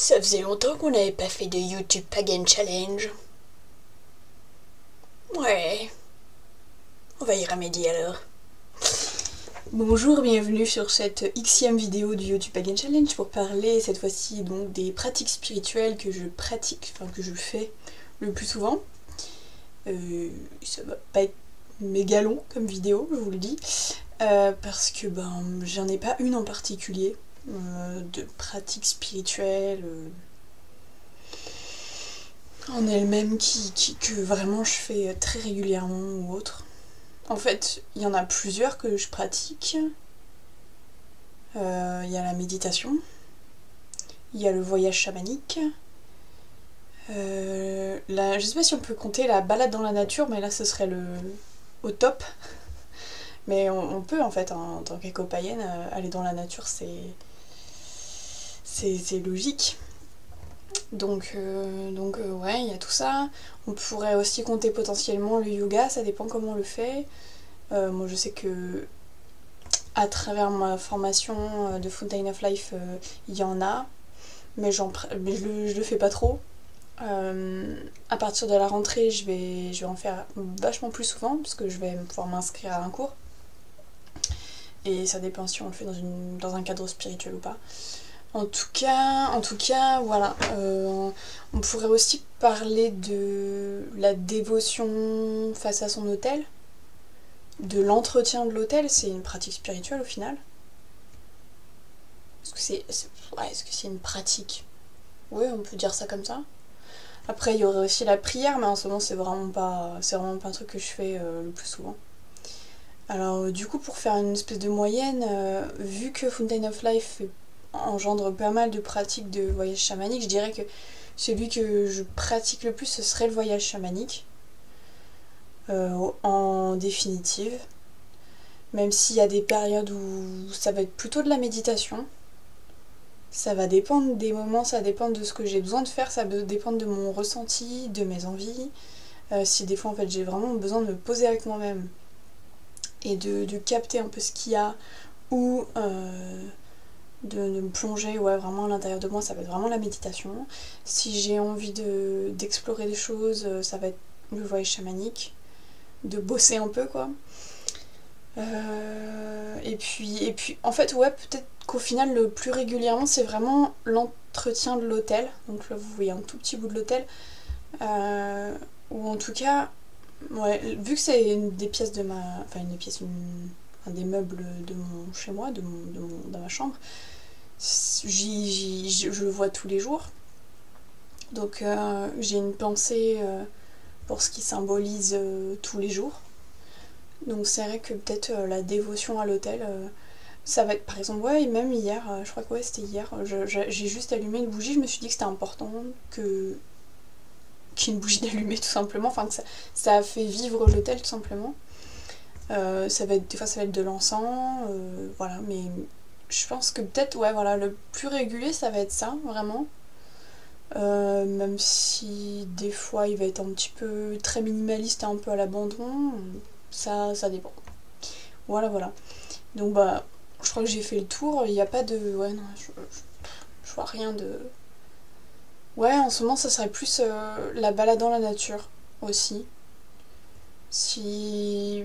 Ça faisait longtemps qu'on n'avait pas fait de YouTube Pagan Challenge. Ouais, on va y remédier alors. Bonjour, bienvenue sur cette xème vidéo du YouTube Pagan Challenge pour parler cette fois-ci donc des pratiques spirituelles que je pratique, enfin que je fais le plus souvent. Ça va pas être méga long comme vidéo, je vous le dis, parce que j'en ai pas une en particulier de pratique spirituelle en elle-même que vraiment je fais très régulièrement ou autre. En fait, il y en a plusieurs que je pratique. Il y a la méditation, il y a le voyage chamanique. Je sais pas si on peut compter la balade dans la nature, mais là ce serait au top. Mais on peut en fait, en tant qu'éco-païenne, aller dans la nature, c'est logique. Donc ouais, il y a tout ça. On pourrait aussi compter potentiellement le yoga, ça dépend comment on le fait. Moi je sais que à travers ma formation de Fountain of Life, il y en a, mais je le fais pas trop. À partir de la rentrée, je vais en faire vachement plus souvent, parce que je vais pouvoir m'inscrire à un cours. Et ça dépend si on le fait dans un cadre spirituel ou pas. En tout cas, voilà. On pourrait aussi parler de la dévotion face à son hôtel, de l'entretien de l'hôtel. C'est une pratique spirituelle au final. Est-ce que c'est une pratique? Oui, on peut dire ça comme ça. Après, il y aurait aussi la prière, mais en ce moment, c'est vraiment pas un truc que je fais le plus souvent. Alors, du coup, pour faire une espèce de moyenne, vu que Fountain of Life engendre pas mal de pratiques de voyage chamanique, je dirais que celui que je pratique le plus, ce serait le voyage chamanique, en définitive. Même s'il y a des périodes où ça va être plutôt de la méditation. Ça va dépendre des moments, ça va dépendre de ce que j'ai besoin de faire, ça va dépendre de mon ressenti, de mes envies. Si des fois en fait j'ai vraiment besoin de me poser avec moi-même et de capter un peu ce qu'il y a, ou de me plonger vraiment à l'intérieur de moi, ça va être vraiment la méditation. Si j'ai envie d'explorer des choses, ça va être le voyage chamanique, de bosser un peu quoi. Et puis en fait ouais, peut-être qu'au final le plus régulièrement c'est vraiment l'entretien de l'hôtel. Donc là vous voyez un tout petit bout de l'hôtel, ou en tout cas ouais, vu que c'est une des pièces de ma, enfin une des pièces, un des meubles de mon chez moi, dans ma chambre, je le vois tous les jours. Donc j'ai une pensée pour ce qui symbolise tous les jours. Donc c'est vrai que peut-être la dévotion à l'hôtel, ça va être par exemple, ouais, même hier, je crois que ouais, c'était hier, j'ai juste allumé une bougie, je me suis dit que c'était important qu'il y ait une bougie d'allumée tout simplement, enfin que ça a fait vivre l'hôtel tout simplement. Des fois ça va être de l'encens, voilà, mais je pense que peut-être, ouais, voilà, le plus régulier ça va être ça, vraiment. Même si des fois il va être un petit peu très minimaliste et un peu à l'abandon, ça dépend. Voilà. Donc je crois que j'ai fait le tour, il n'y a pas de... Ouais, non, je vois rien de... Ouais, en ce moment ça serait plus la balade dans la nature aussi. Si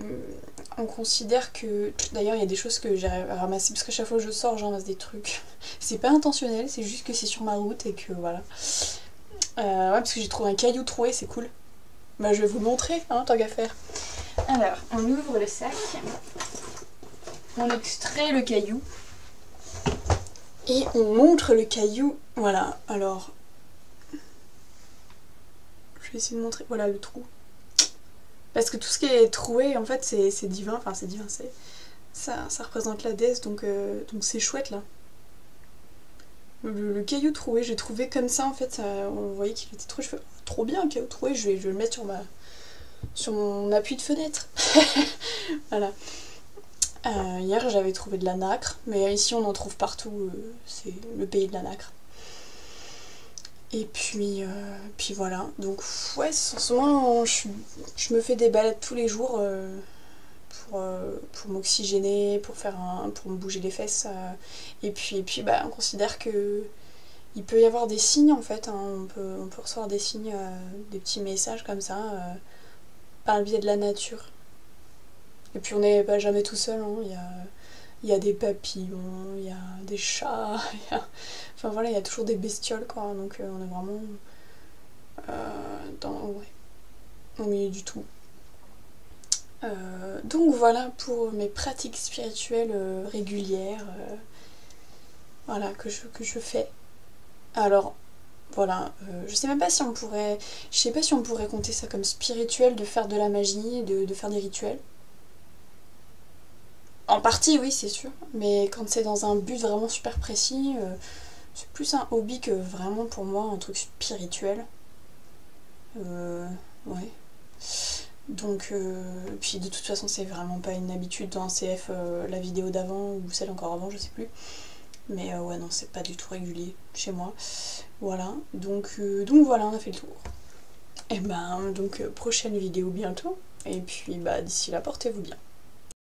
on considère que... D'ailleurs il y a des choses que j'ai ramassées, parce qu'à chaque fois que je sors je ramasse des trucs. C'est pas intentionnel, c'est juste que c'est sur ma route et que voilà. Ouais, parce que j'ai trouvé un caillou troué, c'est cool. Bah je vais vous le montrer, hein, tant qu'à faire. Alors, on ouvre le sac, on extrait le caillou et on montre le caillou. Voilà, alors je vais essayer de montrer. Voilà le trou. Parce que tout ce qui est troué, en fait, c'est divin. Enfin, c'est divin, ça représente la déesse, donc c'est chouette là. Le caillou troué, j'ai trouvé comme ça en fait. On voyait qu'il était troué. Je fais oh, trop bien un caillou troué, je vais le mettre sur mon appui de fenêtre. Voilà. Hier j'avais trouvé de la nacre, mais ici on en trouve partout, c'est le pays de la nacre. Et puis voilà, donc ouais, en ce moment je me fais des balades tous les jours pour m'oxygéner, pour me bouger les fesses. Et puis on considère que il peut y avoir des signes en fait, hein. On peut recevoir des signes, des petits messages comme ça, par le biais de la nature. Et puis on n'est pas jamais tout seul, hein. Il y a des papillons, il y a des chats, enfin voilà, il y a toujours des bestioles quoi, donc on est vraiment au milieu du tout. Donc voilà pour mes pratiques spirituelles régulières, voilà, que je fais. Alors voilà, je sais même pas si on pourrait, je sais pas si on pourrait compter ça comme spirituel de faire de la magie, de faire des rituels. En partie oui c'est sûr, mais quand c'est dans un but vraiment super précis, c'est plus un hobby que vraiment pour moi un truc spirituel. Ouais. Donc, puis de toute façon, c'est vraiment pas une habitude dans CF, la vidéo d'avant ou celle encore avant, je sais plus. Mais ouais, non, c'est pas du tout régulier chez moi. Voilà, donc voilà, on a fait le tour. Et ben, donc prochaine vidéo bientôt. Et puis, bah, d'ici là, portez-vous bien.